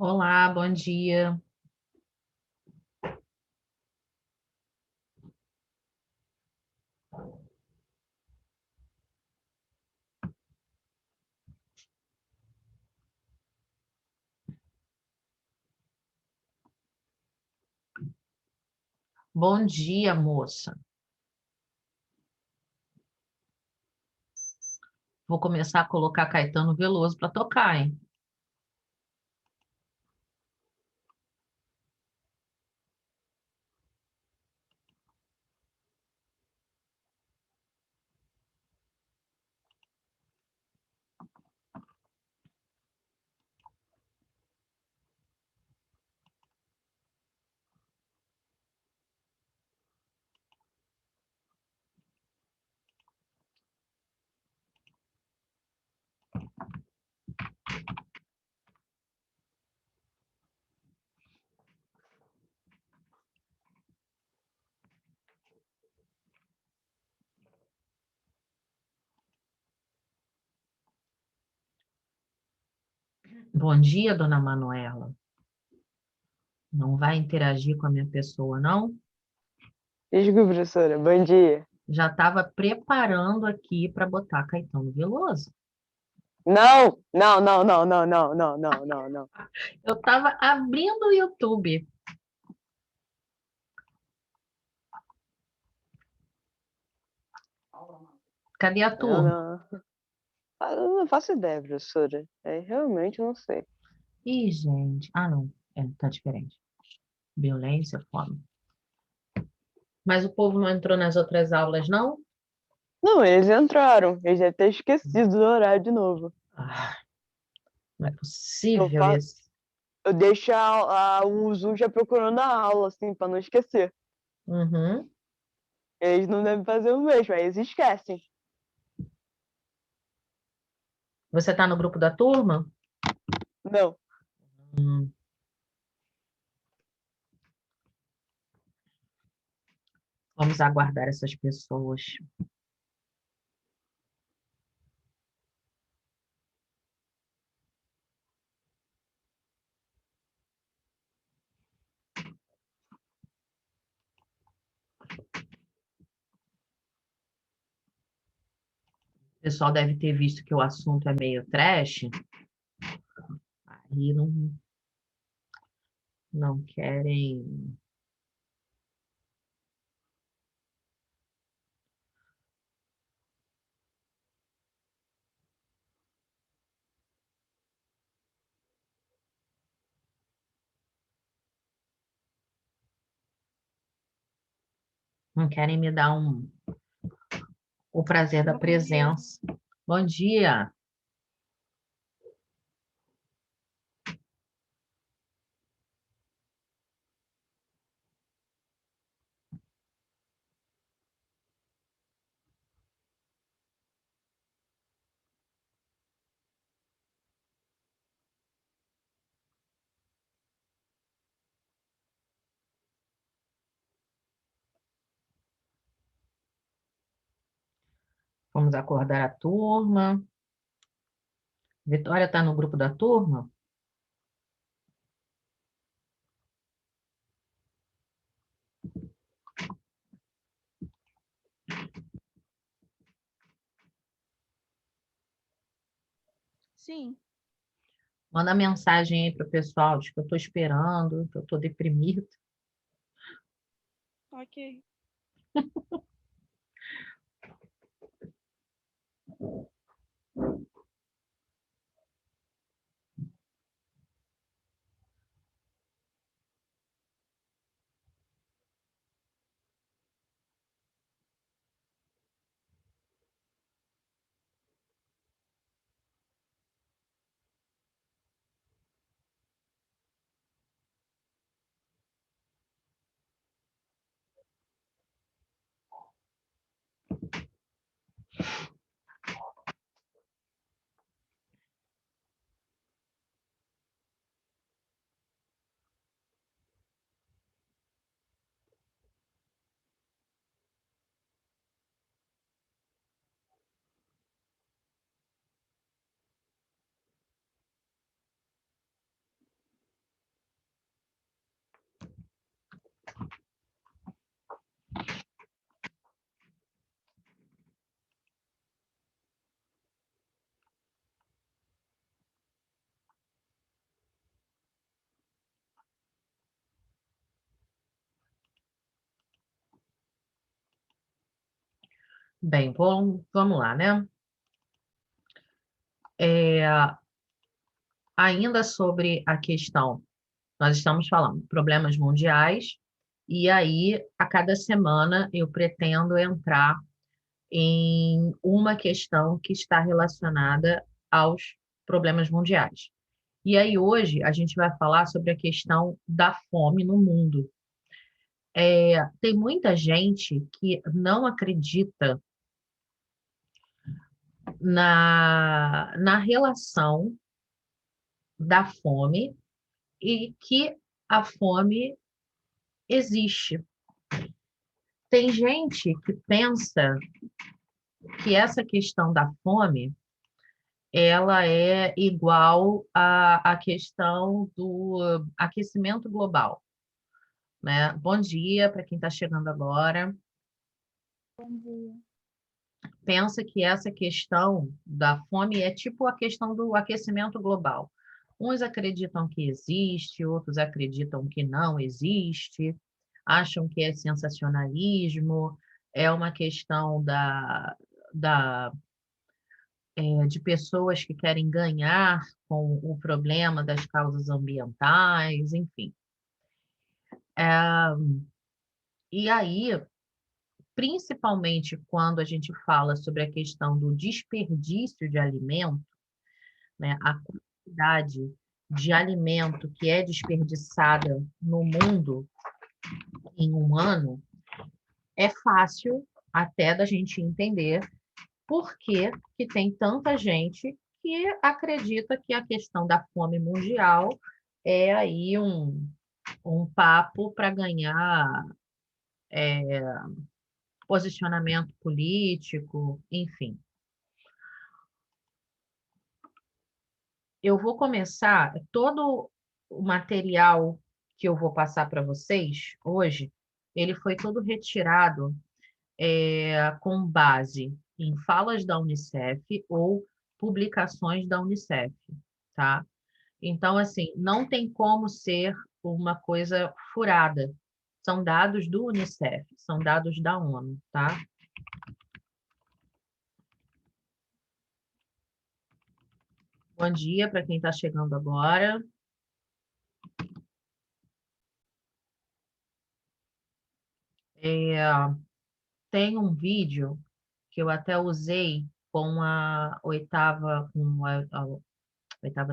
Olá, bom dia. Bom dia, moça. Vou começar a colocar Caetano Veloso para tocar, hein? Bom dia, dona Manuela. Não vai interagir com a minha pessoa, não? Desculpa, professora. Bom dia. Já estava preparando aqui para botar Caetano Veloso. Não, não, não, não, não, não, não, não, não, não. Eu estava abrindo o YouTube. Cadê a Não, turma? não. Eu não faço ideia, professora. Realmente não sei. Ih, gente. Ah, não. Tá diferente. Violência, fome. Mas o povo não entrou nas outras aulas, não? Não, eles entraram. Eles devem ter esquecido do horário de novo. Ah, não é Eu, possível fa... isso. eu deixo o Zoom já procurando a aula, assim, pra não esquecer. Uhum. Eles não devem fazer o mesmo, aí eles esquecem. Você está no grupo da turma? Não. Hum. Vamos aguardar essas pessoas. O pessoal deve ter visto que o assunto é meio trash, aí não querem. Não querem me dar o prazer da presença. Bom dia. Vamos acordar a turma. Vitória está no grupo da turma? Sim, Manda mensagem aí para o pessoal, diz que eu estou esperando, que eu estou deprimido. ok. Bem, vamos lá, né? Ainda sobre a questão, nós estamos falando problemas mundiais, e aí, a cada semana, eu pretendo entrar em uma questão que está relacionada aos problemas mundiais. E aí, hoje, a gente vai falar sobre a questão da fome no mundo. Tem muita gente que não acredita na relação da fome e que a fome existe. Tem gente que pensa que essa questão da fome ela é igual à questão do aquecimento global, né? Bom dia para quem está chegando agora. Bom dia. Pensa que essa questão da fome é tipo a questão do aquecimento global. Uns acreditam que existe, outros acreditam que não existe, acham que é sensacionalismo, é uma questão de pessoas que querem ganhar com o problema das causas ambientais, enfim. E aí, principalmente quando a gente fala sobre a questão do desperdício de alimento, né, a quantidade de alimento que é desperdiçada no mundo em um ano, é fácil até da gente entender por que que tem tanta gente que acredita que a questão da fome mundial é aí um papo para ganhar posicionamento político, enfim. Eu vou começar todo o material que eu vou passar para vocês hoje, ele foi todo retirado com base em falas da Unicef ou publicações da Unicef, tá? Então, assim, não tem como ser uma coisa furada. São dados do Unicef, são dados da ONU, tá? Bom dia para quem está chegando agora. Tem um vídeo que eu até usei com a oitava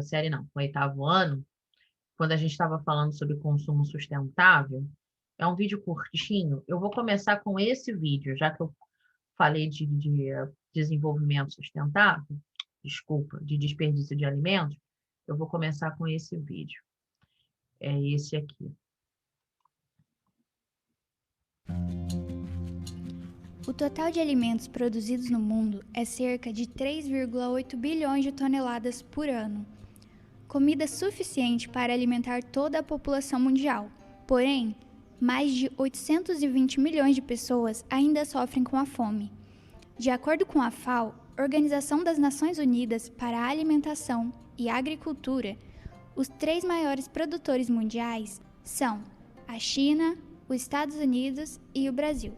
série, não, com o oitavo ano, quando a gente estava falando sobre consumo sustentável. É um vídeo curtinho. Eu vou começar com esse vídeo, já que eu falei de desenvolvimento sustentável, desculpa, de desperdício de alimentos, eu vou começar com esse vídeo. É esse aqui. O total de alimentos produzidos no mundo é cerca de 3,8 bilhões de toneladas por ano. Comida suficiente para alimentar toda a população mundial. Porém, mais de 820 milhões de pessoas ainda sofrem com a fome. De acordo com a FAO, Organização das Nações Unidas para a Alimentação e Agricultura, os 3 maiores produtores mundiais são a China, os Estados Unidos e o Brasil.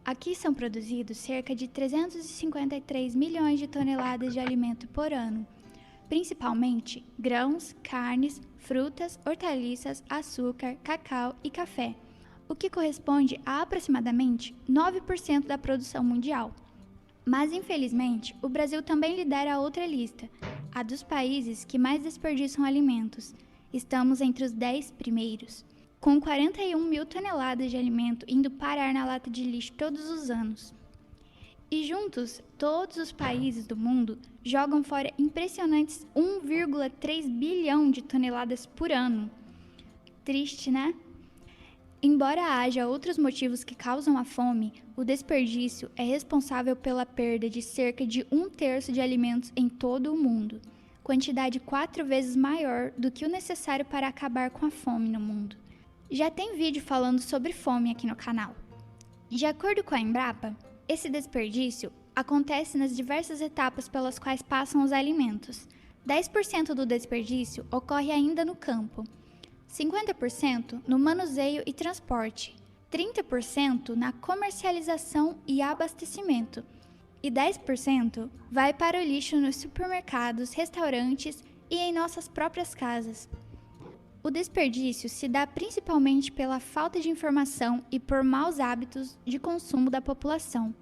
Aqui são produzidos cerca de 353 milhões de toneladas de alimento por ano, principalmente grãos, carnes, frutas, hortaliças, açúcar, cacau e café, o que corresponde a aproximadamente 9% da produção mundial. Mas, infelizmente, o Brasil também lidera a outra lista, a dos países que mais desperdiçam alimentos. Estamos entre os 10 primeiros, com 41 mil toneladas de alimento indo parar na lata de lixo todos os anos. E juntos, todos os países do mundo jogam fora impressionantes 1,3 bilhão de toneladas por ano. Triste, né? Embora haja outros motivos que causam a fome, o desperdício é responsável pela perda de cerca de 1/3 de alimentos em todo o mundo, quantidade 4 vezes maior do que o necessário para acabar com a fome no mundo. Já tem vídeo falando sobre fome aqui no canal. De acordo com a Embrapa, esse desperdício acontece nas diversas etapas pelas quais passam os alimentos. 10% do desperdício ocorre ainda no campo, 50% no manuseio e transporte, 30% na comercialização e abastecimento e 10% vai para o lixo nos supermercados, restaurantes e em nossas próprias casas. O desperdício se dá principalmente pela falta de informação e por maus hábitos de consumo da população.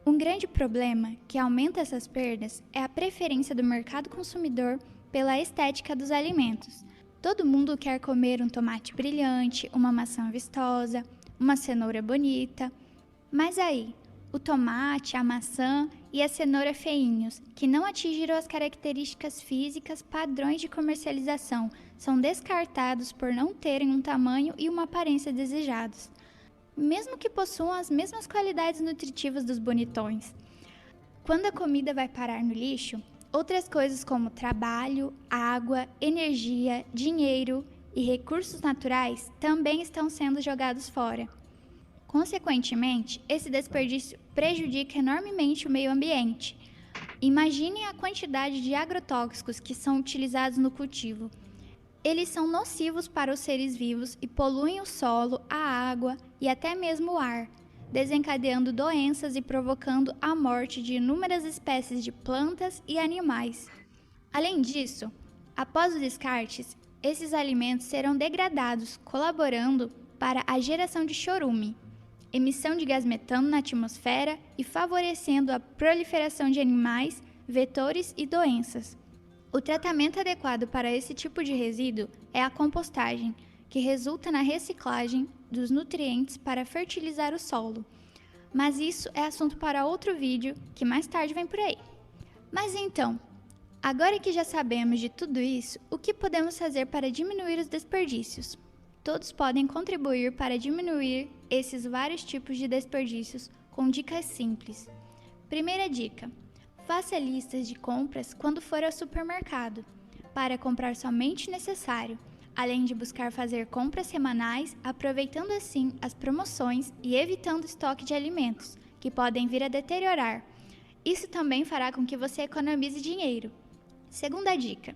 Um grande problema que aumenta essas perdas é a preferência do mercado consumidor pela estética dos alimentos. Todo mundo quer comer um tomate brilhante, uma maçã vistosa, uma cenoura bonita. Mas aí, o tomate, a maçã e a cenoura feinhos, que não atingiram as características físicas padrões de comercialização, são descartados por não terem um tamanho e uma aparência desejados, mesmo que possuam as mesmas qualidades nutritivas dos bonitões. Quando a comida vai parar no lixo, outras coisas como trabalho, água, energia, dinheiro e recursos naturais também estão sendo jogados fora. Consequentemente, esse desperdício prejudica enormemente o meio ambiente. Imaginem a quantidade de agrotóxicos que são utilizados no cultivo. Eles são nocivos para os seres vivos e poluem o solo, a água e até mesmo o ar, desencadeando doenças e provocando a morte de inúmeras espécies de plantas e animais. Além disso, após os descartes, esses alimentos serão degradados, colaborando para a geração de chorume, emissão de gás metano na atmosfera e favorecendo a proliferação de animais, vetores e doenças. O tratamento adequado para esse tipo de resíduo é a compostagem, que resulta na reciclagem dos nutrientes para fertilizar o solo. Mas isso é assunto para outro vídeo, que mais tarde vem por aí. Mas então, agora que já sabemos de tudo isso, o que podemos fazer para diminuir os desperdícios? Todos podem contribuir para diminuir esses vários tipos de desperdícios com dicas simples. Primeira dica: faça listas de compras quando for ao supermercado, para comprar somente o necessário, além de buscar fazer compras semanais, aproveitando assim as promoções e evitando o estoque de alimentos, que podem vir a deteriorar. Isso também fará com que você economize dinheiro. Segunda dica: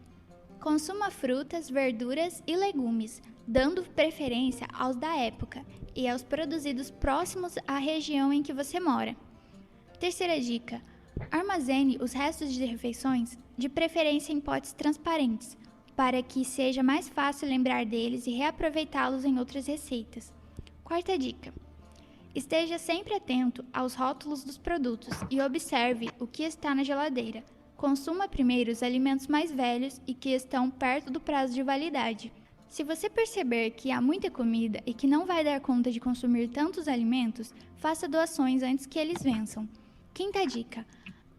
consuma frutas, verduras e legumes, dando preferência aos da época e aos produzidos próximos à região em que você mora. Terceira dica: armazene os restos de refeições, de preferência em potes transparentes, para que seja mais fácil lembrar deles e reaproveitá-los em outras receitas. Quarta dica: esteja sempre atento aos rótulos dos produtos e observe o que está na geladeira. Consuma primeiro os alimentos mais velhos e que estão perto do prazo de validade. Se você perceber que há muita comida e que não vai dar conta de consumir tantos alimentos, faça doações antes que eles vençam. Quinta dica: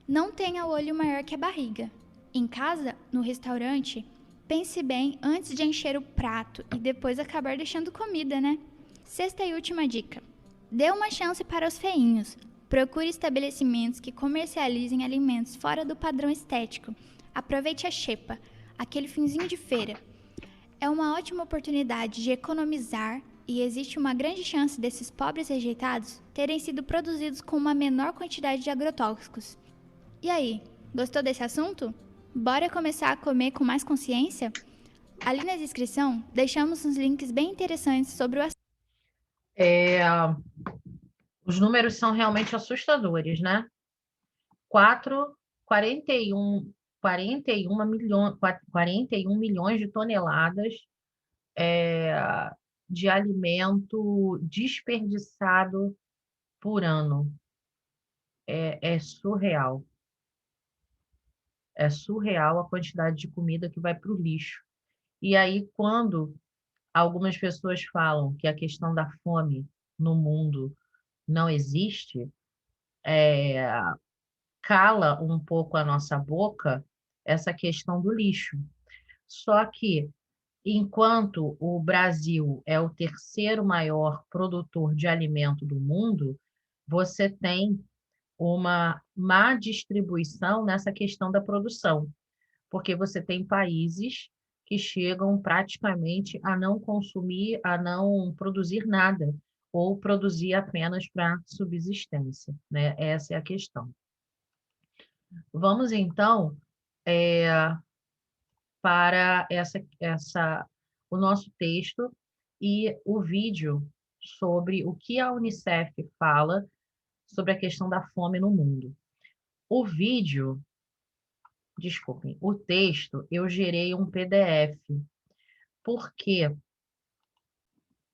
não tenha o olho maior que a barriga. Em casa, no restaurante, pense bem antes de encher o prato e depois acabar deixando comida, né? Sexta e última dica: dê uma chance para os feinhos. Procure estabelecimentos que comercializem alimentos fora do padrão estético. Aproveite a xepa, aquele finzinho de feira. É uma ótima oportunidade de economizar e existe uma grande chance desses pobres rejeitados terem sido produzidos com uma menor quantidade de agrotóxicos. E aí, gostou desse assunto? Bora começar a comer com mais consciência? Ali na descrição, deixamos uns links bem interessantes sobre o assunto. Os números são realmente assustadores, né? 41 milhões de toneladas de alimento desperdiçado por ano. É surreal. É surreal a quantidade de comida que vai para o lixo. E aí, quando algumas pessoas falam que a questão da fome no mundo não existe, cala um pouco a nossa boca essa questão do lixo. Só que, enquanto o Brasil é o terceiro maior produtor de alimento do mundo, você tem uma má distribuição nessa questão da produção, porque você tem países que chegam praticamente a não consumir, a não produzir nada, ou produzir apenas para subsistência, né? Essa é a questão. Vamos, então, para o nosso texto e o vídeo sobre o que a Unicef fala sobre a questão da fome no mundo. O vídeo, desculpem, o texto, eu gerei um PDF. Por quê?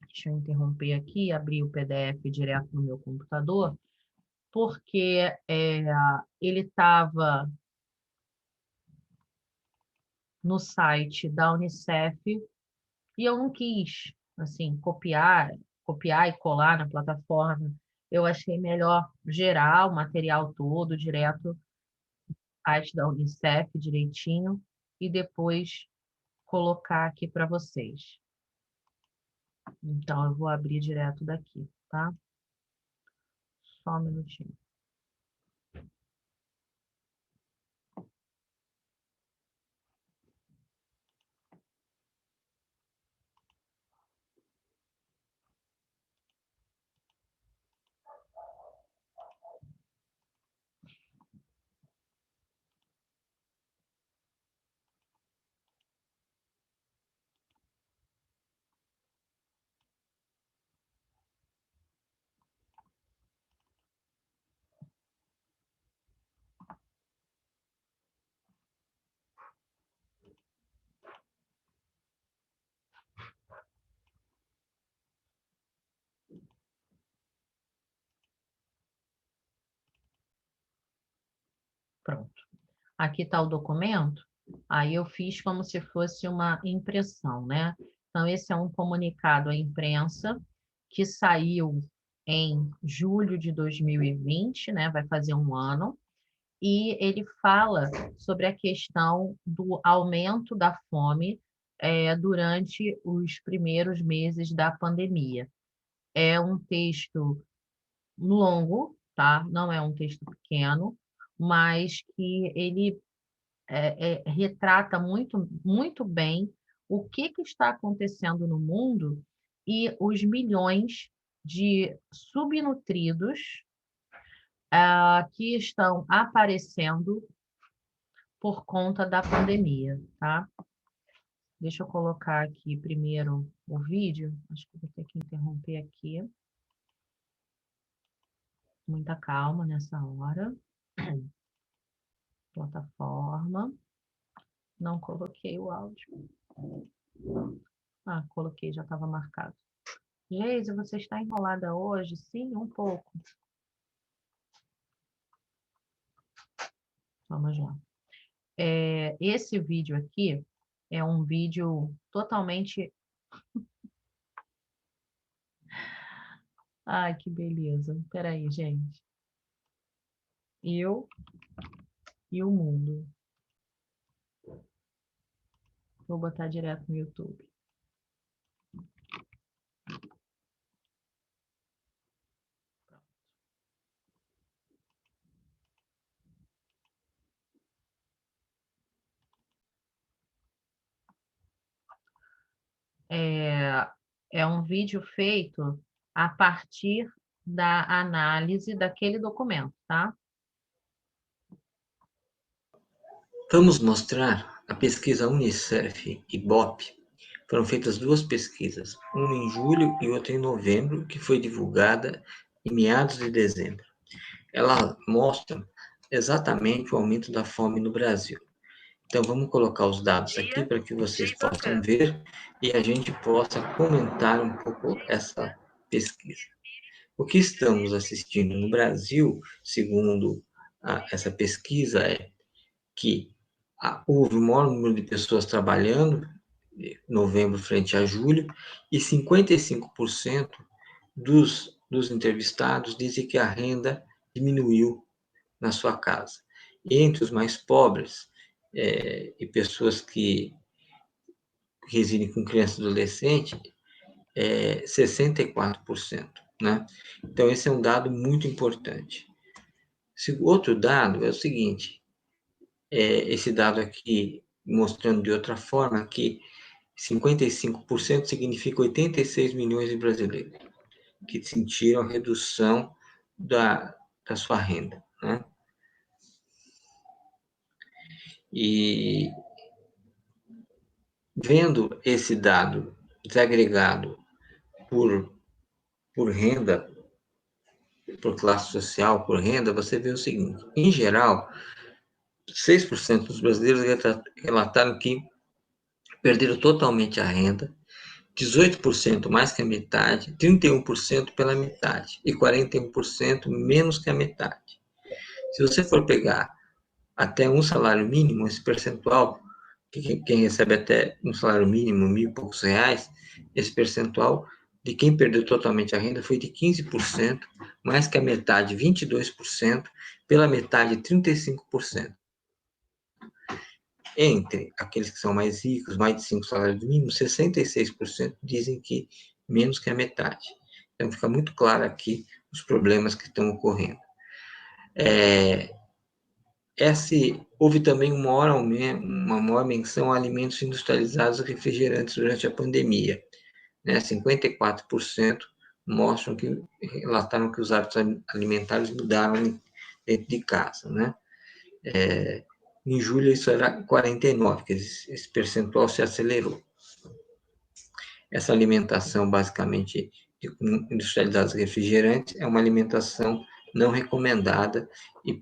Deixa eu interromper aqui, abrir o PDF direto no meu computador, porque ele estava no site da Unicef e eu não quis, assim, copiar e colar na plataforma. Eu achei melhor gerar o material todo direto no site da Unicef direitinho e depois colocar aqui para vocês. Então, eu vou abrir direto daqui, tá? Só um minutinho. Pronto. Aqui está o documento. Aí eu fiz como se fosse uma impressão, né? Então, esse é um comunicado à imprensa que saiu em julho de 2020, né? Vai fazer um ano. E ele fala sobre a questão do aumento da fome durante os primeiros meses da pandemia. É um texto longo, tá? Não é um texto pequeno, mas que ele retrata muito, muito bem o que está acontecendo no mundo e os milhões de subnutridos que estão aparecendo por conta da pandemia, tá? Deixa eu colocar aqui primeiro o vídeo. Acho que vou ter que interromper aqui. Muita calma nessa hora. Plataforma. Não coloquei o áudio. Ah, coloquei, já estava marcado. Geise, você está enrolada hoje? Sim, um pouco. Vamos lá. Esse vídeo aqui é um vídeo totalmente... Ai, que beleza. Espera aí, gente. Eu e o mundo. Vou botar direto no YouTube. É um vídeo feito a partir da análise daquele documento, tá? Vamos mostrar a pesquisa Unicef e Ibope. Foram feitas duas pesquisas, uma em julho e outra em novembro, que foi divulgada em meados de dezembro. Ela mostra exatamente o aumento da fome no Brasil. Então, vamos colocar os dados aqui para que vocês possam ver e a gente possa comentar um pouco essa pesquisa. O que estamos assistindo no Brasil, segundo essa pesquisa, é que houve o maior número de pessoas trabalhando, novembro frente a julho, e 55% dos entrevistados dizem que a renda diminuiu na sua casa. Entre os mais pobres e pessoas que residem com criança e adolescente, 64%. Né? Então, esse é um dado muito importante. Outro dado é o seguinte, esse dado aqui mostrando de outra forma que 55% significa 86 milhões de brasileiros que sentiram a redução da sua renda. Né? E vendo esse dado desagregado por renda, por classe social, por renda, você vê o seguinte: em geral, 6% dos brasileiros relataram que perderam totalmente a renda, 18% mais que a metade, 31% pela metade e 41% menos que a metade. Se você for pegar até um salário mínimo, esse percentual, quem recebe até um salário mínimo, R$ 1.000 e poucos, esse percentual de quem perdeu totalmente a renda foi de 15%, mais que a metade, 22%, pela metade, 35%. Entre aqueles que são mais ricos, mais de 5 salários mínimos, 66% dizem que menos que a metade. Então, fica muito claro aqui os problemas que estão ocorrendo. Houve também uma maior menção a alimentos industrializados e refrigerantes durante a pandemia. 54% relataram que os hábitos alimentares mudaram dentro de casa. Em julho, isso era 49%, que esse percentual se acelerou. Essa alimentação, basicamente, industrializados e refrigerantes, é uma alimentação não recomendada e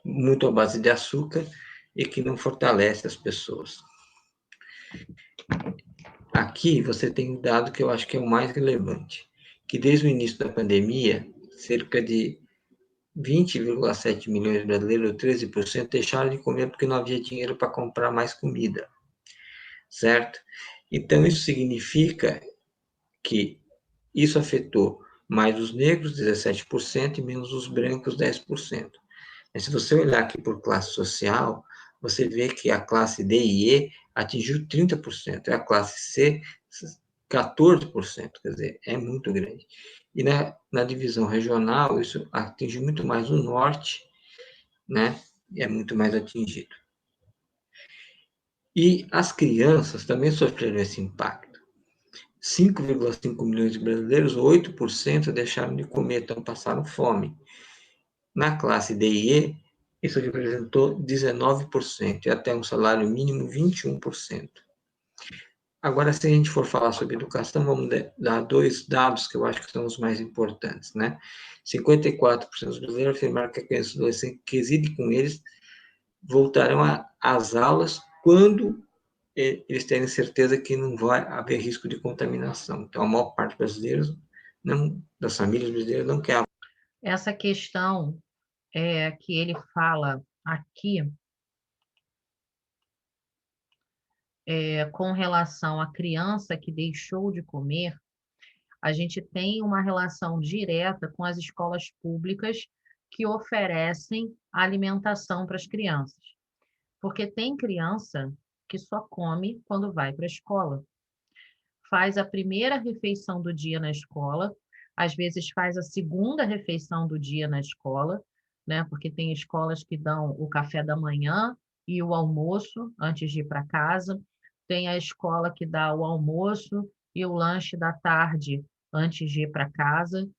muito à base de açúcar e que não fortalece as pessoas. Aqui você tem um dado que eu acho que é o mais relevante, que desde o início da pandemia, cerca de 20,7 milhões de brasileiros, 13%, deixaram de comer porque não havia dinheiro para comprar mais comida, certo? Então, isso significa que isso afetou mais os negros, 17%, e menos os brancos, 10%. Mas se você olhar aqui por classe social, você vê que a classe D e E atingiu 30%, e a classe C, 14%, quer dizer, é muito grande. E na divisão regional, isso atinge muito mais o norte, é muito mais atingido. E as crianças também sofreram esse impacto. 5,5 milhões de brasileiros, 8% deixaram de comer, então passaram fome. Na classe D e E, isso representou 19%, e até um salário mínimo, 21%. Agora, se a gente for falar sobre educação, vamos dar dois dados que eu acho que são os mais importantes, 54% dos brasileiros afirmaram que a criança e adolescente que reside com eles voltarão às aulas quando eles terem certeza que não vai haver risco de contaminação. Então, a maior parte das famílias brasileiras não quer. Essa questão que ele fala aqui, com relação à criança que deixou de comer, a gente tem uma relação direta com as escolas públicas que oferecem alimentação para as crianças. Porque tem criança que só come quando vai para a escola. Faz a primeira refeição do dia na escola, às vezes faz a segunda refeição do dia na escola, porque tem escolas que dão o café da manhã e o almoço antes de ir para casa, tem a escola que dá o almoço e o lanche da tarde antes de ir para casa,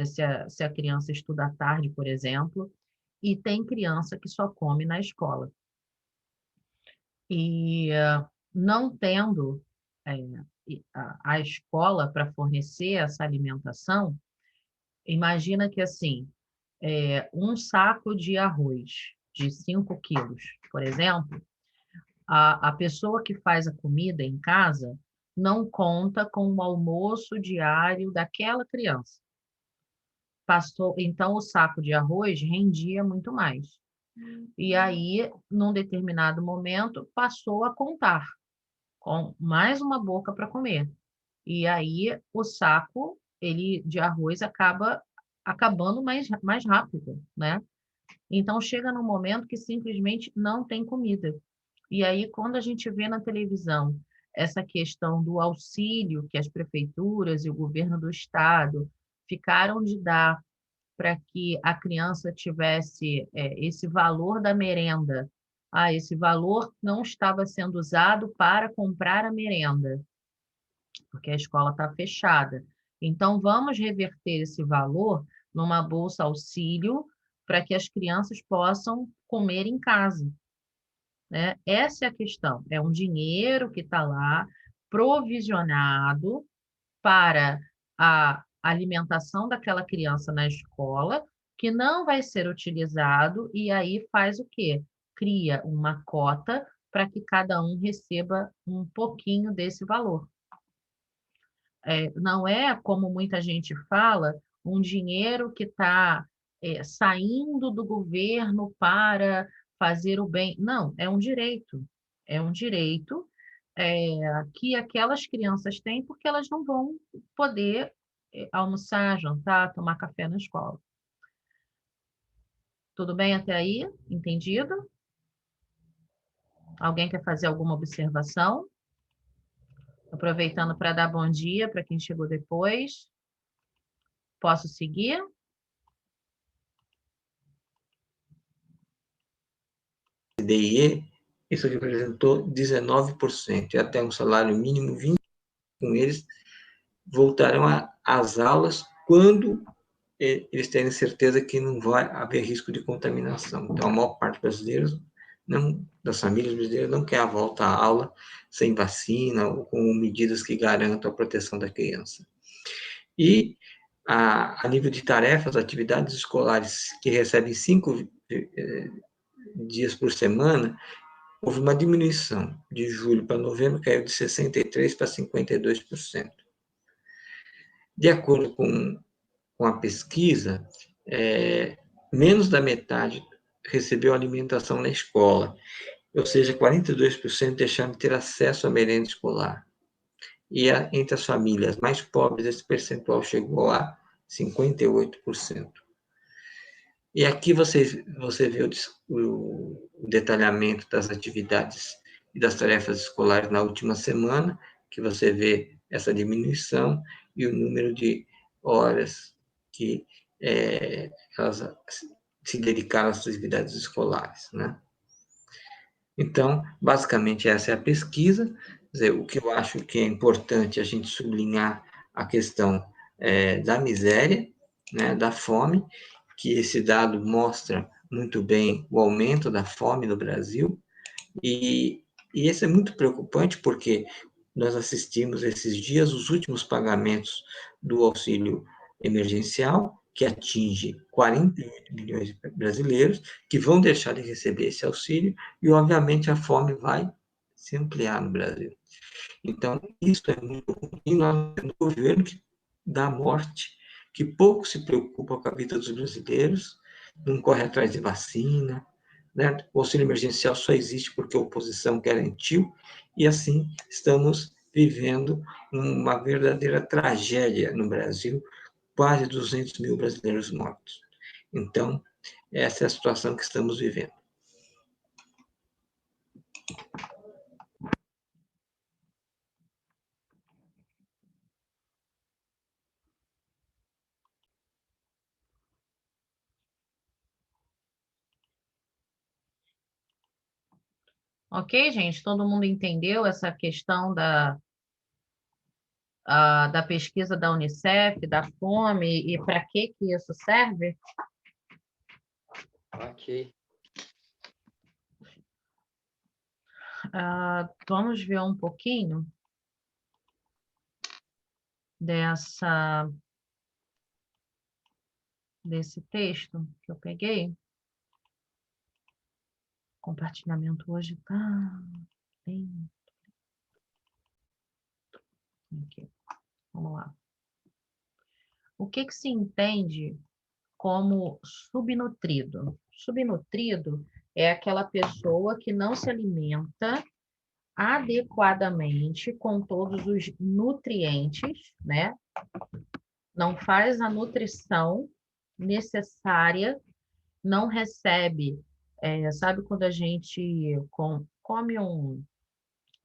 se a criança estuda à tarde, por exemplo, e tem criança que só come na escola. E não tendo a escola para fornecer essa alimentação, imagina que assim, um saco de arroz de 5 quilos, por exemplo, a pessoa que faz a comida em casa não conta com o almoço diário daquela criança. Então, o saco de arroz rendia muito mais. E aí, num determinado momento, passou a contar, com mais uma boca para comer. E aí, o saco de arroz acaba acabando mais rápido, Então, chega num momento que simplesmente não tem comida. E aí, quando a gente vê na televisão essa questão do auxílio que as prefeituras e o governo do estado ficaram de dar para que a criança tivesse esse valor da merenda. Esse valor não estava sendo usado para comprar a merenda, porque a escola está fechada. Então, vamos reverter esse valor numa bolsa auxílio para que as crianças possam comer em casa. Essa é a questão. É um dinheiro que está lá, provisionado, para a alimentação daquela criança na escola, que não vai ser utilizado, e aí faz o quê? Cria uma cota para que cada um receba um pouquinho desse valor. Não é, como muita gente fala, um dinheiro que está saindo do governo para fazer o bem. Não, é um direito. É um direito que aquelas crianças têm porque elas não vão poder almoçar, jantar, tomar café na escola. Tudo bem até aí? Entendido? Alguém quer fazer alguma observação? Aproveitando para dar bom dia para quem chegou depois. Posso seguir? CDIE, isso representou 19%, e até um salário mínimo 20%, com eles voltarão às aulas quando eles terem certeza que não vai haver risco de contaminação. Então, a maior parte das famílias brasileiras não quer a volta à aula sem vacina ou com medidas que garantam a proteção da criança. E, a nível de tarefas, atividades escolares que recebem 5 dias por semana, houve uma diminuição. De julho para novembro, caiu de 63% para 52%. De acordo com a pesquisa, menos da metade recebeu alimentação na escola, ou seja, 42% deixaram de ter acesso à merenda escolar. E entre as famílias mais pobres, esse percentual chegou a 58%. E aqui você vê o detalhamento das atividades e das tarefas escolares na última semana, que você vê essa diminuição e o número de horas que elas se dedicaram às atividades escolares, né? Então, basicamente, essa é a pesquisa. Quer dizer, o que eu acho que é importante a gente sublinhar a questão da miséria, né, da fome, que esse dado mostra muito bem o aumento da fome no Brasil, e isso é muito preocupante porque nós assistimos esses dias os últimos pagamentos do auxílio emergencial, que atinge 48 milhões de brasileiros, que vão deixar de receber esse auxílio, e, obviamente, a fome vai se ampliar no Brasil. Então, isso é muito ruim. E nós temos um governo que dá morte, que pouco se preocupa com a vida dos brasileiros, não corre atrás de vacina, né? O auxílio emergencial só existe porque a oposição garantiu, e assim estamos vivendo uma verdadeira tragédia no Brasil, quase 200 mil brasileiros mortos. Então, essa é a situação que estamos vivendo. Ok, gente? Todo mundo entendeu essa questão da pesquisa da Unicef, da fome, e para que isso serve? Ok. Vamos ver um pouquinho desse texto que eu peguei. Compartilhamento hoje está bem... Aqui. Vamos lá. O que se entende como subnutrido? Subnutrido é aquela pessoa que não se alimenta adequadamente com todos os nutrientes, né? Não faz a nutrição necessária, não recebe, sabe quando a gente come um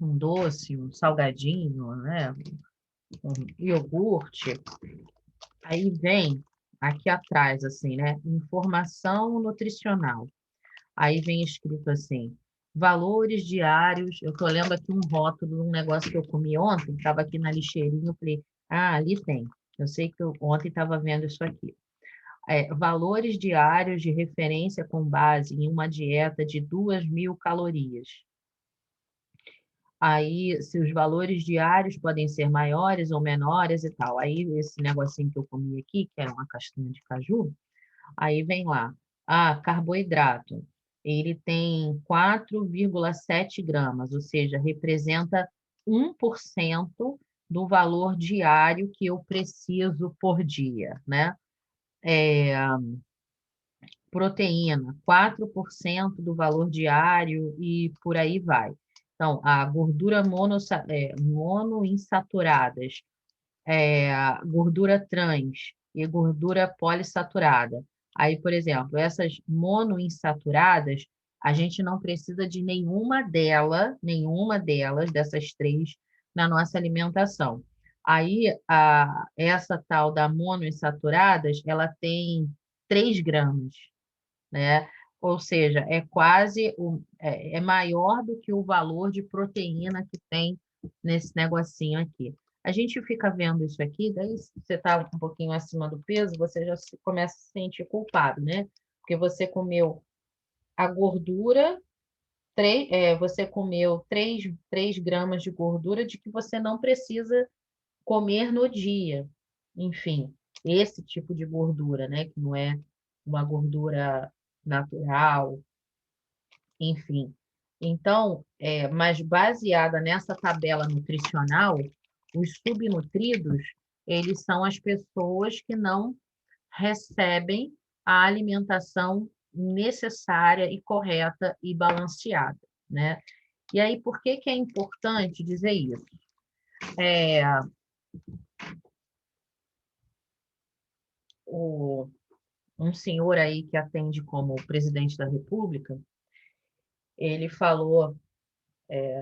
doce, um salgadinho, né? Um iogurte, aí vem aqui atrás, assim, né? Informação nutricional. Aí vem escrito assim, valores diários. Eu estou lendo aqui um rótulo de um negócio que eu comi ontem, estava aqui na lixeirinha, eu falei, ali tem. Eu sei que eu ontem estava vendo isso aqui. Valores diários de referência com base em uma dieta de 2.000 calorias. Aí, se os valores diários podem ser maiores ou menores e tal. Aí, esse negocinho que eu comi aqui, que é uma castanha de caju, aí vem lá. Ah, carboidrato. Ele tem 4,7 gramas, ou seja, representa 1% do valor diário que eu preciso por dia, né? Proteína, 4% do valor diário e por aí vai. Então, a gordura monoinsaturadas, gordura trans e gordura polissaturada. Aí, por exemplo, essas monoinsaturadas, a gente não precisa de nenhuma delas, dessas três, na nossa alimentação. Aí, essa tal da monoinsaturadas, ela tem 3 gramas, né? Ou seja, é maior do que o valor de proteína que tem nesse negocinho aqui. A gente fica vendo isso aqui, daí se você está um pouquinho acima do peso, você já começa a se sentir culpado, né? Porque você comeu a gordura, você comeu 3 gramas de gordura de que você não precisa comer no dia. Enfim, esse tipo de gordura, né? Que não é uma gordura natural, enfim. Então, mas baseada nessa tabela nutricional, os subnutridos, eles são as pessoas que não recebem a alimentação necessária e correta e balanceada, né? E aí, por que que é importante dizer isso? Um senhor aí que atende como presidente da República, ele falou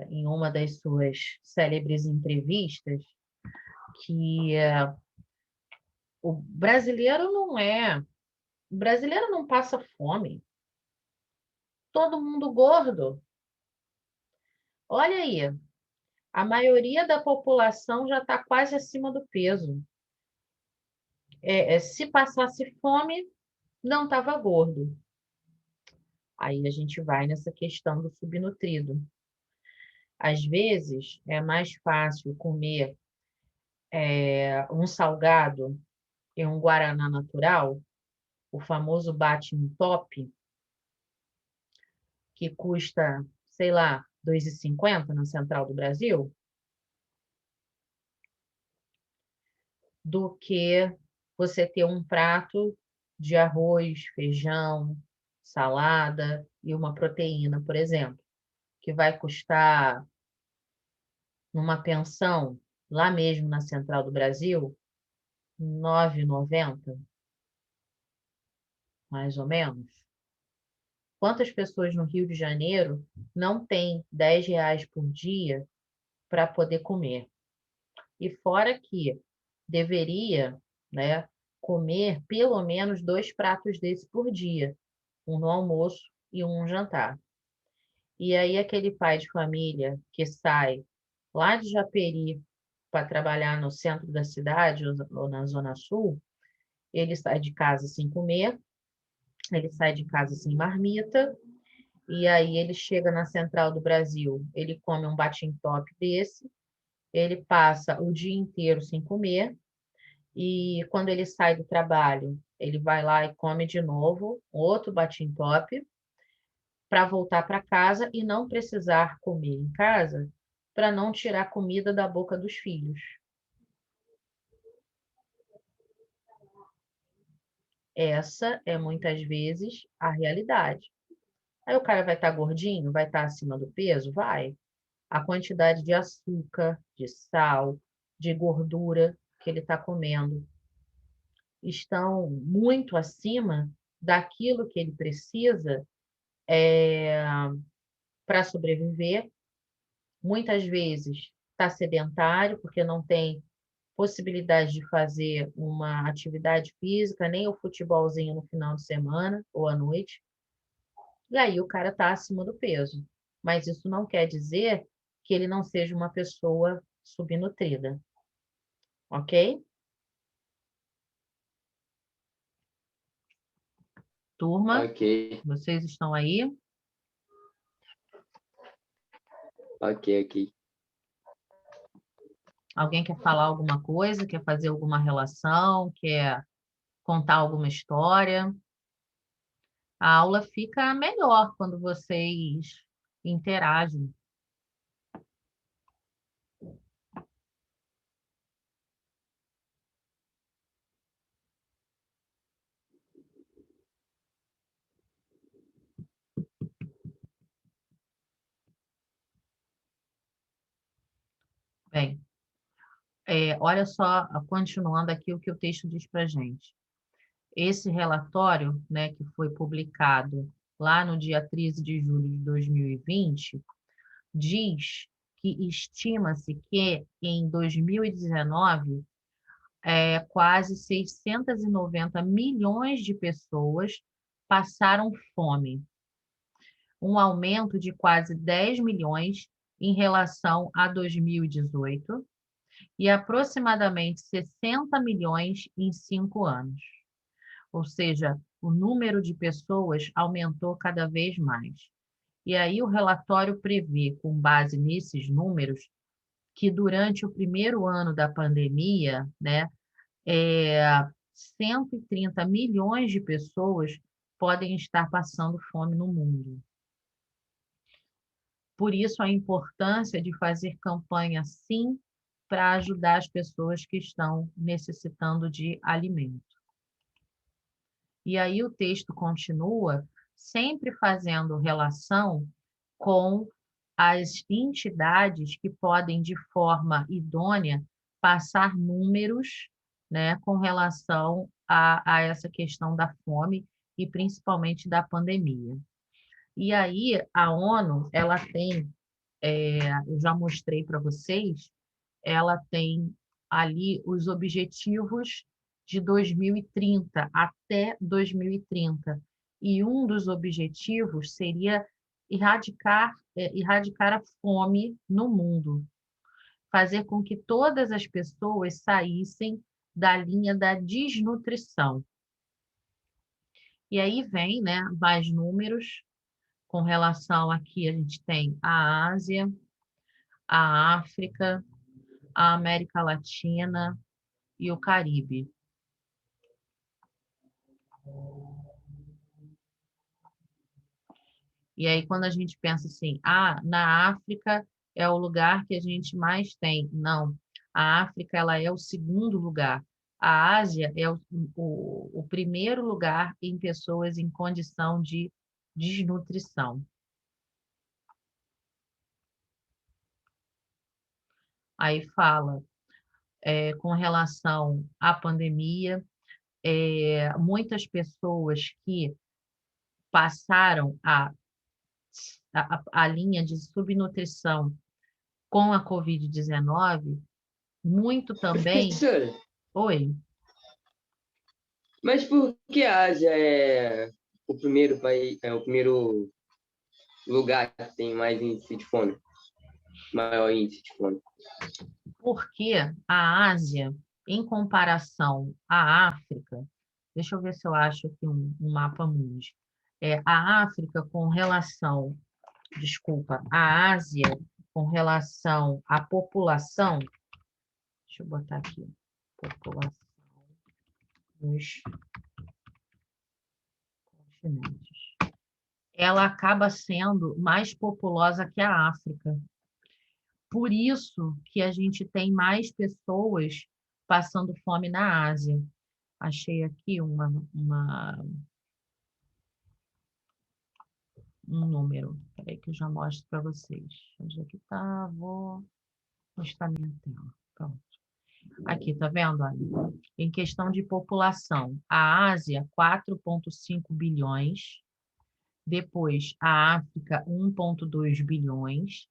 em uma das suas célebres entrevistas que o brasileiro não passa fome, todo mundo gordo. Olha aí, a maioria da população já está quase acima do peso. Se passasse fome, não estava gordo. Aí a gente vai nessa questão do subnutrido. Às vezes, é mais fácil comer um salgado e um guaraná natural, o famoso bate-top, que custa, sei lá, R$ 2,50 na Central do Brasil, do que você ter um prato de arroz, feijão, salada e uma proteína, por exemplo, que vai custar numa pensão, lá mesmo na Central do Brasil, R$ 9,90, mais ou menos. Quantas pessoas no Rio de Janeiro não têm R$ 10 por dia para poder comer? E fora que deveria, né, comer pelo menos 2 pratos desse por dia, um no almoço e um no jantar. E aí aquele pai de família que sai lá de Japeri para trabalhar no centro da cidade ou na Zona Sul, ele sai de casa sem comer, ele sai de casa sem marmita, e aí ele chega na Central do Brasil, ele come um bate-top desse, ele passa o dia inteiro sem comer, e quando ele sai do trabalho, ele vai lá e come de novo outro bate-top para voltar para casa e não precisar comer em casa para não tirar comida da boca dos filhos. Essa é muitas vezes a realidade. Aí o cara vai estar gordinho, vai estar acima do peso? Vai. A quantidade de açúcar, de sal, de gordura que ele está comendo estão muito acima daquilo que ele precisa para sobreviver. Muitas vezes está sedentário, porque não tem possibilidade de fazer uma atividade física, nem o futebolzinho no final de semana ou à noite. E aí o cara está acima do peso. Mas isso não quer dizer que ele não seja uma pessoa subnutrida. Ok? Turma, Ok, vocês estão aí? ok. Alguém quer falar alguma coisa? Quer fazer alguma relação? Quer contar alguma história? A aula fica melhor quando vocês interagem. Bem, olha só, continuando aqui o que o texto diz para a gente. Esse relatório, né, que foi publicado lá no dia 13 de julho de 2020, diz que estima-se que em 2019 quase 690 milhões de pessoas passaram fome, um aumento de quase 10 milhões em relação a 2018 e aproximadamente 60 milhões em 5 anos. Ou seja, o número de pessoas aumentou cada vez mais. E aí o relatório prevê, com base nesses números, que durante o primeiro ano da pandemia, né, 130 milhões de pessoas podem estar passando fome no mundo. Por isso, a importância de fazer campanha, sim, para ajudar as pessoas que estão necessitando de alimento. E aí o texto continua sempre fazendo relação com as entidades que podem, de forma idônea, passar números, né, com relação a essa questão da fome e principalmente da pandemia. E aí a ONU, ela tem, eu já mostrei para vocês, ela tem ali os objetivos de 2030 até 2030. E um dos objetivos seria erradicar a fome no mundo, fazer com que todas as pessoas saíssem da linha da desnutrição. E aí vem, né, mais números com relação aqui a gente tem a Ásia, a África, a América Latina e o Caribe. E aí, quando a gente pensa assim, na África é o lugar que a gente mais tem. Não, a África ela é o segundo lugar. A Ásia é o primeiro lugar em pessoas em condição de desnutrição. Aí fala, com relação à pandemia, muitas pessoas que passaram a linha de subnutrição com a Covid-19, muito também. Professora, Oi. mas por que a Ásia é o primeiro país, é o primeiro lugar que tem mais índice de fome? Maior índice de fome? Porque a Ásia, em comparação à África, deixa eu ver se eu acho aqui um mapa mundi. A África com relação, desculpa, a Ásia com relação à população, deixa eu botar aqui, população dos continentes. Ela acaba sendo mais populosa que a África. Por isso que a gente tem mais pessoas passando fome na Ásia. Achei aqui um número. Espera aí que eu já mostro para vocês. Onde é que está? Vou mostrar minha tela. Pronto. Aqui, tá vendo? Olha, em questão de população, a Ásia, 4,5 bilhões. Depois, a África, 1,2 bilhões.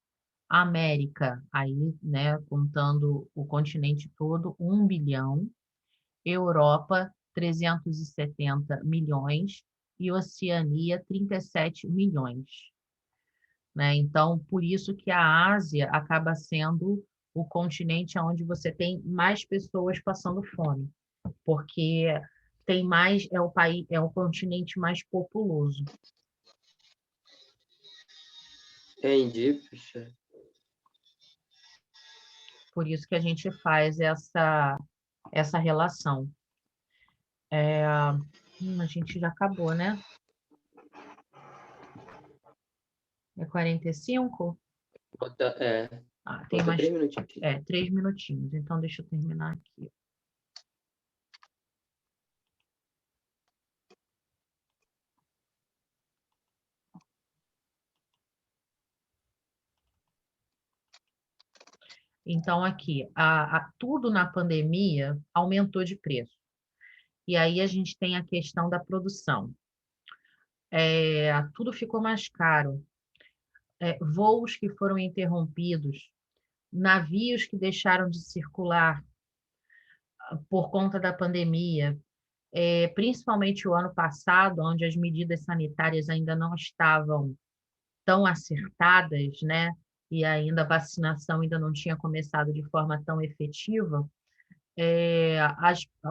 A América, aí, né, contando o continente todo, 1 bilhão. Europa, 370 milhões. E Oceania, 37 milhões. Né? Então, por isso que a Ásia acaba sendo o continente onde você tem mais pessoas passando fome, porque tem mais, é o país, é o continente mais populoso. Entendi, professor. Por isso que a gente faz essa relação. A gente já acabou, né? É 45? Tem Falta mais 3 minutinhos. 3 minutinhos. Então, deixa eu terminar aqui. Então, aqui, tudo na pandemia aumentou de preço. E aí a gente tem a questão da produção. Tudo ficou mais caro. Voos que foram interrompidos, navios que deixaram de circular por conta da pandemia, principalmente o ano passado, onde as medidas sanitárias ainda não estavam tão acertadas, né? E ainda a vacinação ainda não tinha começado de forma tão efetiva,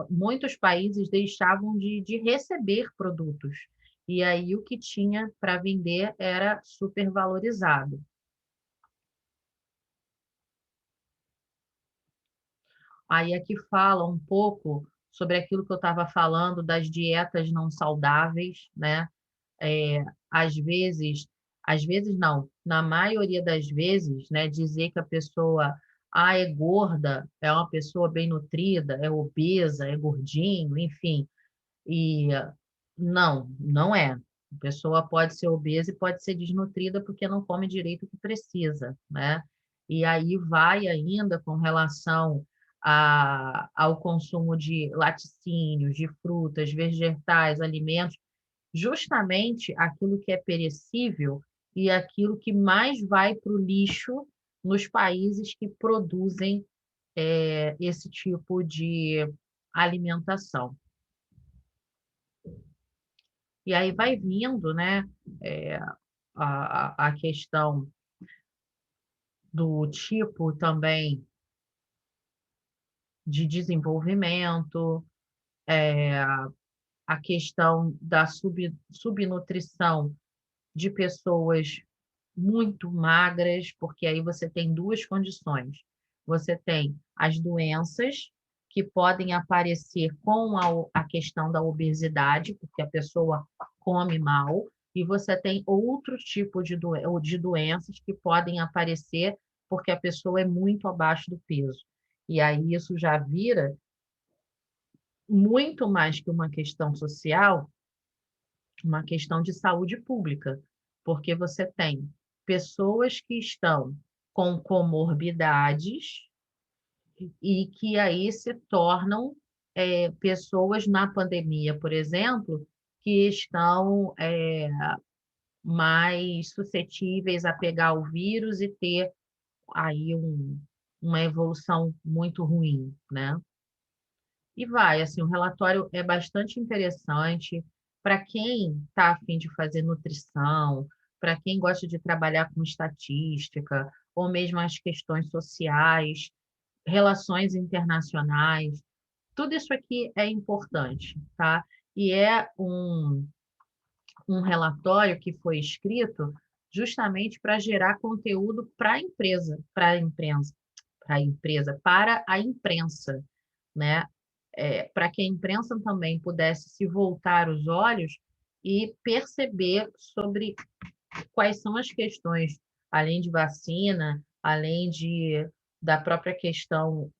muitos países deixavam de receber produtos. E aí o que tinha para vender era supervalorizado. Aí aqui fala um pouco sobre aquilo que eu estava falando das dietas não saudáveis, né? Às vezes não, na maioria das vezes, né, dizer que a pessoa é gorda, é uma pessoa bem nutrida, é obesa, é gordinho, enfim. E não é. A pessoa pode ser obesa e pode ser desnutrida porque não come direito o que precisa, né? E aí vai ainda com relação ao consumo de laticínios, de frutas, vegetais, alimentos, justamente aquilo que é perecível e aquilo que mais vai para o lixo nos países que produzem esse tipo de alimentação. E aí vai vindo, né, a questão do tipo também de desenvolvimento, a questão da subnutrição de pessoas muito magras, porque aí você tem duas condições. Você tem as doenças que podem aparecer com a questão da obesidade, porque a pessoa come mal, e você tem outro tipo de doenças que podem aparecer porque a pessoa é muito abaixo do peso. E aí isso já vira muito mais que uma questão social, uma questão de saúde pública, porque você tem pessoas que estão com comorbidades e que aí se tornam pessoas na pandemia, por exemplo, que estão mais suscetíveis a pegar o vírus e ter aí uma evolução muito ruim, né? E vai, assim, o relatório é bastante interessante para quem está a fim de fazer nutrição, para quem gosta de trabalhar com estatística, ou mesmo as questões sociais, relações internacionais, tudo isso aqui é importante, tá? E é um relatório que foi escrito justamente para gerar conteúdo para a empresa, para a imprensa, né? Para que a imprensa também pudesse se voltar os olhos e perceber sobre quais são as questões, além de vacina, além da própria questão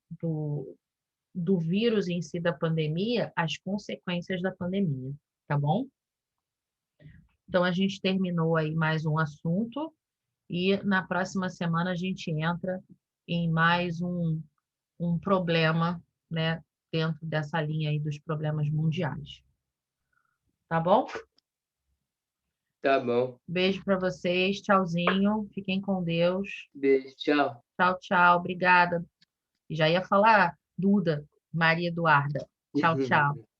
do vírus em si da pandemia, as consequências da pandemia, tá bom? Então, a gente terminou aí mais um assunto e na próxima semana a gente entra em mais um problema, né, dentro dessa linha aí dos problemas mundiais. Tá bom? Tá bom. Beijo para vocês, tchauzinho, fiquem com Deus. Beijo, tchau. Tchau, tchau, obrigada. Já ia falar Duda, Maria Eduarda. Tchau, tchau.